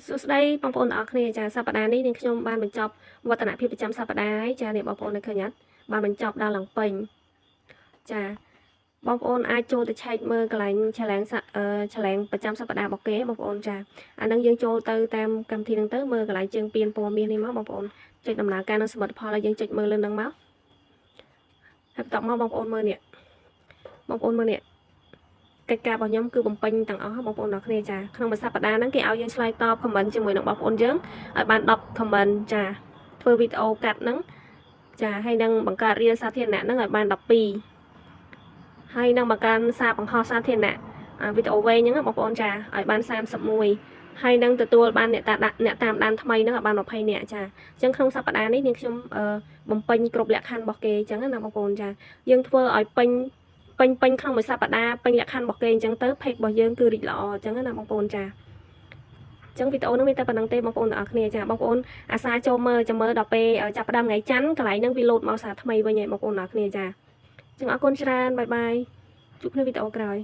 សួស្តីបងប្អូនទាំងអស់គ្នាចាសប្តាហ៍នេះនាងខ្ញុំបានបញ្ចប់វឌ្ឍនភាពប្រចាំសប្តាហ៍ហើយចាអ្នកបងប្អូននៅឃើញអត់បានបញ្ចប់ដល់ឡើងពេញចាបងប្អូនអាចចូលទៅឆែកមើលកន្លែងឆលែងប្រចាំសប្តាហ៍របស់គេបងប្អូនចាអានឹងយើងចូលទៅតាមកម្មវិធីហ្នឹងទៅមើលកន្លែងជើងពៀនពណ៌មាសនេះមកបងប្អូនចុចដំណើរការនឹងសមិទ្ធផលហើយយើងចុចមើលលើហ្នឹងមកហើយបន្តមកបងប្អូនមើលនេះកិច្ចការរបស់ខ្ញុំគឺបំពេញទាំងអស់បងប្អូនទាំងគ្នាចាក្នុងមួយសប្តាហ៍ហ្នឹងគេឲ្យយើងឆ្លើយតប comment ជាមួយនឹងបងប្អូនយើងឲ្យបាន10 comment ចាធ្វើវីដេអូកាត់ហ្នឹងចាហើយនឹងបង្កើតរៀលសាធារណៈហ្នឹងឲ្យបាន12ហើយនឹងបង្កើនសារបង្ហោះសាធារណៈវីដេអូវែងហ្នឹងបងប្អូនចាឲ្យបាន31ហើយនឹងទទួលបានអ្នកតាមដានថ្មីហ្នឹងឲ្យបាន20នាក់ចាអញ្ចឹងក្នុងសប្តាហ៍នេះនាងខ្ញុំបំពេញគ្រប់លក្ខខណ្ឌរបស់គេអញ្ចឹងណាបងប្អូនចាយើងធ្វើឲ្យពេញក្នុងមួយសប្តាហ៍ពេញលក្ខខណ្ឌរបស់គេអញ្ចឹងទៅ page របស់យើងគឺរីកល្អអញ្ចឹងណាបងប្អូនចាអញ្ចឹងវីដេអូនេះមានតែប៉ុណ្្នឹងទេបងប្អូនទាំងអស់គ្នាចាបងប្អូនអាសាចូលមើលដល់ពេលចាប់ផ្ដើមថ្ងៃច័ន្ទកន្លែងហ្នឹងវាលោតមកសារថ្មីវិញហើយបងប្អូនទាំងអស់គ្នាចាអញ្ចឹងអរគុណច្រើនបាយបាយជួបគ្នាវីដេអូក្រោយ